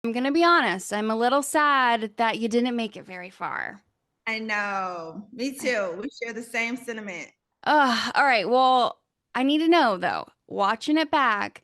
I'm gonna be honest, I'm a little sad that you didn't make it very far. I know. Me too. We share the same sentiment. All right. Well, I need to know though, watching it back,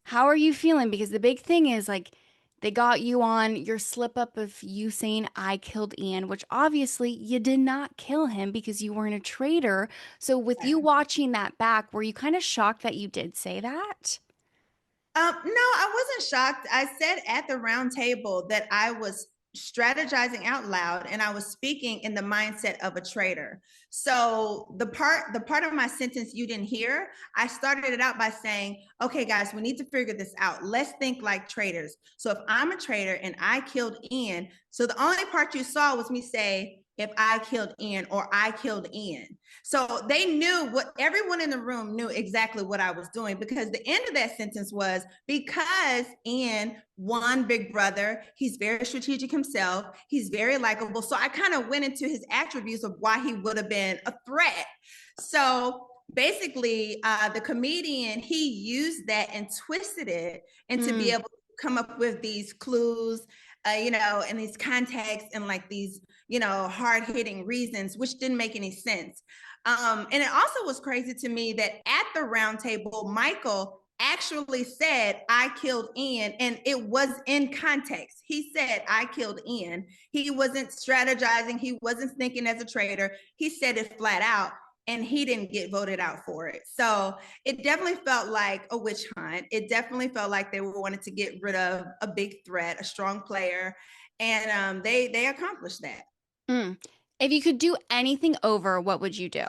how are you feeling? Because the big thing is like they got you on your slip up of you saying I killed Ian, which obviously you did not kill him because you weren't a traitor. So with you watching that back, were you kind of shocked that you did say that? No, I wasn't shocked. I said at the round table that I was strategizing out loud and I was speaking in the mindset of a traitor. So the part of my sentence you didn't hear, I started it out by saying, "Okay, guys, we need to figure this out. Let's think like traitors. So if I'm a traitor and I killed Ian, so the only part you saw was me say, if I killed Ian or I killed Ian. So they knew what everyone in the room knew exactly what I was doing because the end of that sentence was because Ian won Big Brother, he's very strategic himself, he's very likable. So I kind of went into his attributes of why he would have been a threat. So basically, the comedian, he used that and twisted it and to be Mm. able to come up with these clues, and these contexts and like these, hard hitting reasons, which didn't make any sense. And it also was crazy to me that at the round table, Michael actually said, I killed Ian, and it was in context. He said, I killed Ian. He wasn't strategizing, he wasn't thinking as a traitor. He said it flat out. And he didn't get voted out for it. So it definitely felt like a witch hunt. It definitely felt like they wanted to get rid of a big threat, a strong player. And they accomplished that. Mm. If you could do anything over, what would you do?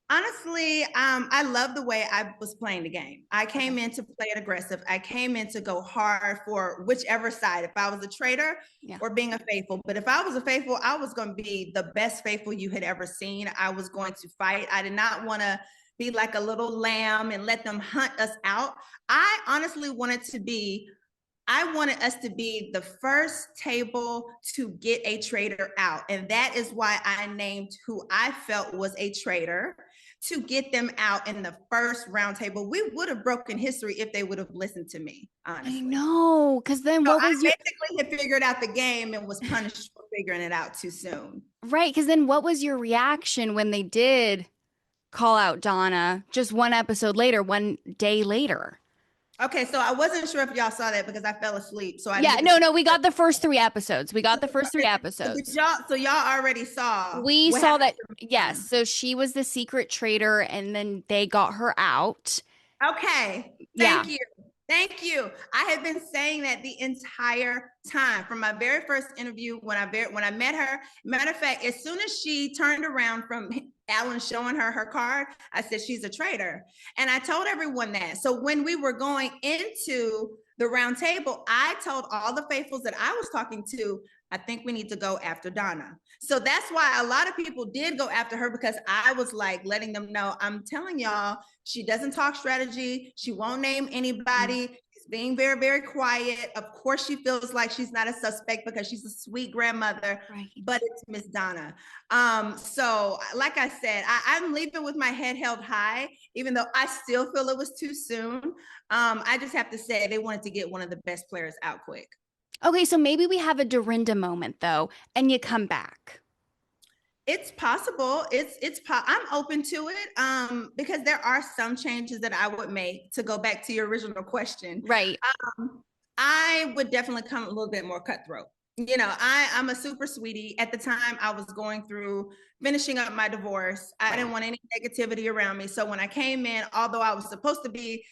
Honestly, I love the way I was playing the game. I Okay. came in to play it aggressive. I came in to go hard for whichever side. If I was a traitor Yeah. or being a faithful, but if I was a faithful, I was going to be the best faithful you had ever seen. I was going to fight. I did not want to be like a little lamb and let them hunt us out. I honestly wanted to be I wanted us to be the first table to get a traitor out. And that is why I named who I felt was a traitor to get them out in the first round table. We would have broken history if they would have listened to me, I honestly. know, because then So what I was your basically had figured out the game and was punished for figuring it out too soon. right? Because then what was your reaction when they did call out Donna just one episode later, one day later? Okay, so I wasn't sure if y'all saw that because I fell asleep. So I Yeah, didn't get no, to. no, we got the first three episodes. We got the first three So did episodes. y'all? So y'all already saw We what saw happened that, to yes. Donna. So she was the secret traitor, and then they got her out. Okay. Yeah. Thank you. Thank you. I have been saying that the entire time from my very first interview when I met her. Matter of fact, as soon as she turned around from Alan showing her card, I said she's a traitor, and I told everyone that. So when we were going into the round table, I told all the faithfuls that I was talking to, I think we need to go after Donna. So that's why a lot of people did go after her because I was like letting them know, I'm telling y'all, she doesn't talk strategy. She won't name Mm. anybody. She's being very, very quiet. Of course, she feels like she's not a suspect because she's a sweet grandmother, but Right. it's Miss Donna. So, like I said, I'm leaving with my head held high, even though I still feel it was too soon. I just have to say they wanted to get one of the best players out quick. Okay, so maybe we have a Dorinda moment though, and you come back. It's possible. I'm open to it. Because there are some changes that I would make to go back to your original question. Right. I would definitely come a little bit more cutthroat. I'm a super sweetie. At the time, I was going through finishing up my divorce. I Right. didn't want any negativity around me. So when I came in, although I was supposed to be,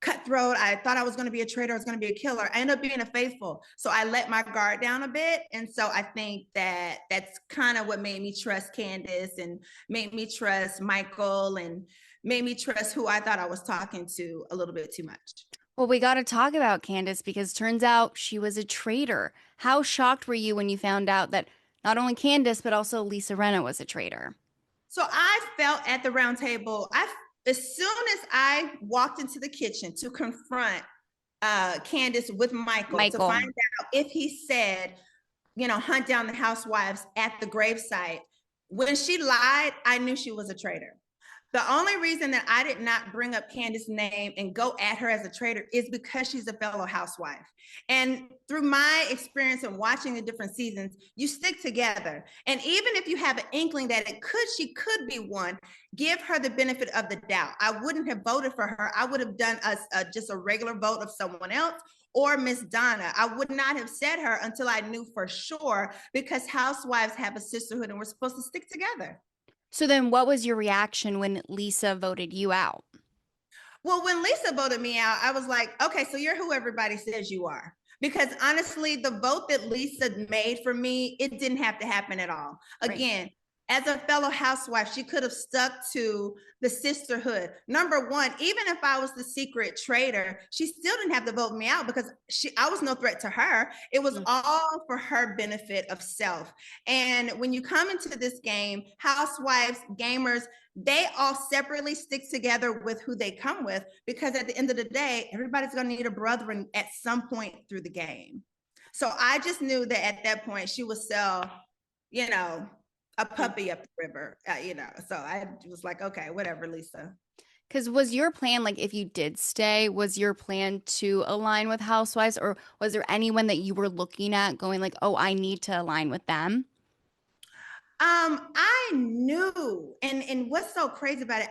cutthroat, I thought I was going to be a traitor, I was going to be a killer. I ended up being a faithful. So I let my guard down a bit. And so I think that that's kind of what made me trust Candace and made me trust Michael and made me trust who I thought I was talking to a little bit too much. Well, we got to talk about Candace because turns out she was a traitor. How shocked were you when you found out that not only Candace, but also Lisa Renna was a traitor? So I felt at the round table, as soon as I walked into the kitchen to confront Candace with Michael to find Michael. out if he said, hunt down the housewives at the gravesite. When she lied, I knew she was a traitor. The only reason that I did not bring up Candace's name and go at her as a traitor is because she's a fellow housewife. And through my experience in watching the different seasons, you stick together. And even if you have an inkling that she could be one, give her the benefit of the doubt. I wouldn't have voted for her. I would have done just a regular vote of someone else or Miss Donna. I would not have said her until I knew for sure, because housewives have a sisterhood and we're supposed to stick together. So then what was your reaction when Lisa voted you out? Well, when Lisa voted me out, I was like, okay, so you're who everybody says you are. Because honestly, the vote that Lisa made for me, it didn't have to happen at all. Right. Again, as a fellow housewife, she could have stuck to the sisterhood. Number one, even if I was the secret traitor, she still didn't have to vote me out because I was no threat to her. It was all for her benefit of self. And when you come into this game, housewives, gamers, they all separately stick together with who they come with, because at the end of the day, everybody's going to need a brother at some point through the game. So I just knew that at that point she would sell, you know, a puppy up the river, So I was like, okay, whatever, Lisa. Because was your plan, like if you did stay, was your plan to align with Housewives, or was there anyone that you were looking at going like, oh, I need to align with them? I knew, and what's so crazy about it,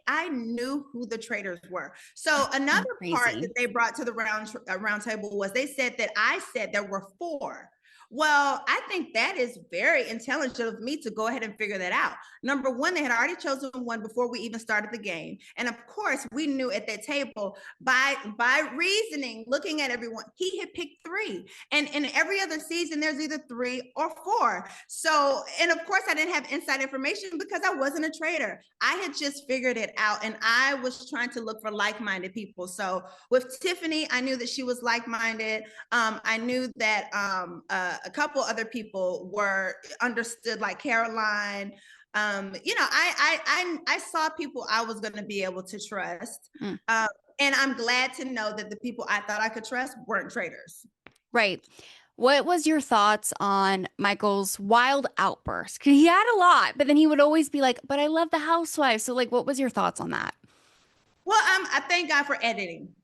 I knew who the traitors were. So another part that Crazy. they brought to the round table was they said that I said there were four. Well, I think that is very intelligent of me to go ahead and figure that out. Number one, they had already chosen one before we even started the game. And of course, we knew at that table by reasoning, looking at everyone, he had picked three. And in every other season, there's either three or four. So, and of course, I didn't have inside information because I wasn't a traitor. I had just figured it out, and I was trying to look for like-minded people. So with Tiffany, I knew that she was like-minded. I knew that a couple other people were understood, like Caroline. I saw people I was going to be able to trust. Mm. And I'm glad to know that the people I thought I could trust weren't traitors. Right. What was your thoughts on Michael's wild outburst? 'Cause he had a lot, but then he would always be like, but I love the housewife. So, like, what was your thoughts on that? Well, I thank God for editing.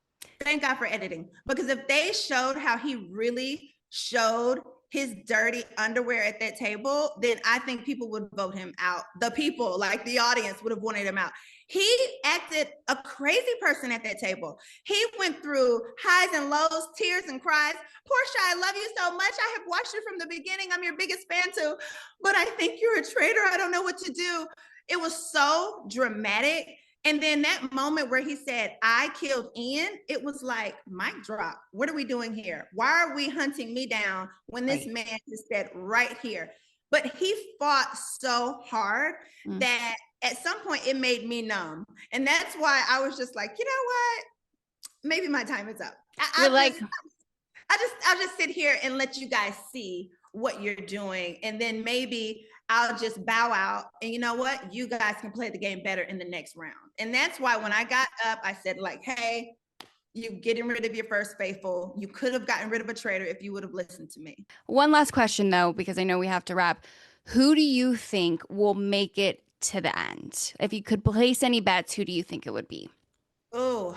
Thank God for editing. Because if they showed how he really showed his dirty underwear at that table, then I think people would vote him out. The people, like the audience, would have wanted him out. He acted a crazy person at that table. He went through highs and lows, tears and cries. Portia, I love you so much. I have watched you from the beginning. I'm your biggest fan too. But I think you're a traitor. I don't know what to do. It was so dramatic. And then that moment where he said, I killed Ian, it was like, mic drop. What are we doing here? Why are we hunting me down when this man is dead right here? But he fought so hard that at some point it made me numb. And that's why I was just like, you know what? Maybe my time is up. I'll just sit here and let you guys see what you're doing. And then maybe I'll just bow out. And you know what? You guys can play the game better in the next round. And that's why when I got up, I said, like, hey, you're getting rid of your first faithful. You could have gotten rid of a traitor if you would have listened to me. One last question, though, because I know we have to wrap. Who do you think will make it to the end? If you could place any bets, who do you think it would be? Oh,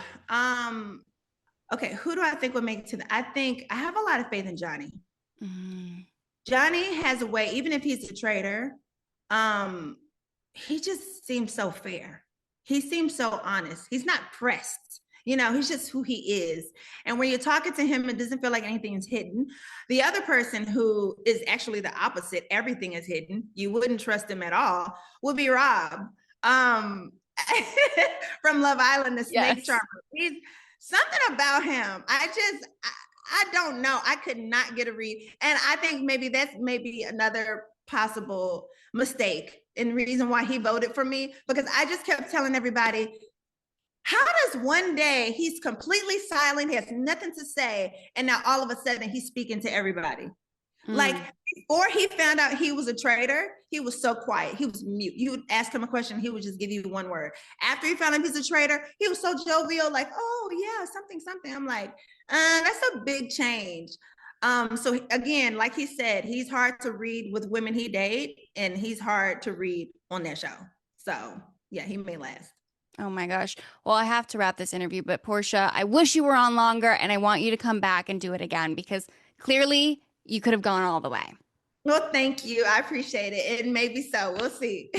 okay. Who do I think will make it to the? I think I have a lot of faith in Johnny. Mm. Johnny has a way, even if he's a traitor, he just seems so fair. He seems so honest. He's not pressed. He's just who he is. And when you're talking to him, it doesn't feel like anything is hidden. The other person who is actually the opposite, everything is hidden, you wouldn't trust him at all, would be Rob. From Love Island, the snake Yes. charmer. He's something about him. I don't know. I could not get a read. And I think maybe that's another possible mistake and reason why he voted for me, because I just kept telling everybody, how does one day he's completely silent, he has nothing to say, and now all of a sudden he's speaking to everybody? Like, before he found out he was a traitor, he was so quiet. He was mute. You would ask him a question, he would just give you one word. After he found out he's a traitor, he was so jovial, like, oh yeah, something, something. I'm like, that's a big change. So again, like he said, he's hard to read with women he date, and he's hard to read on that show. So Yeah, he may last. Oh my gosh. Well, I have to wrap this interview, but Portia, I wish you were on longer and I want you to come back and do it again because clearly you could have gone all the way. Well, thank you. I appreciate it. And maybe so. We'll see.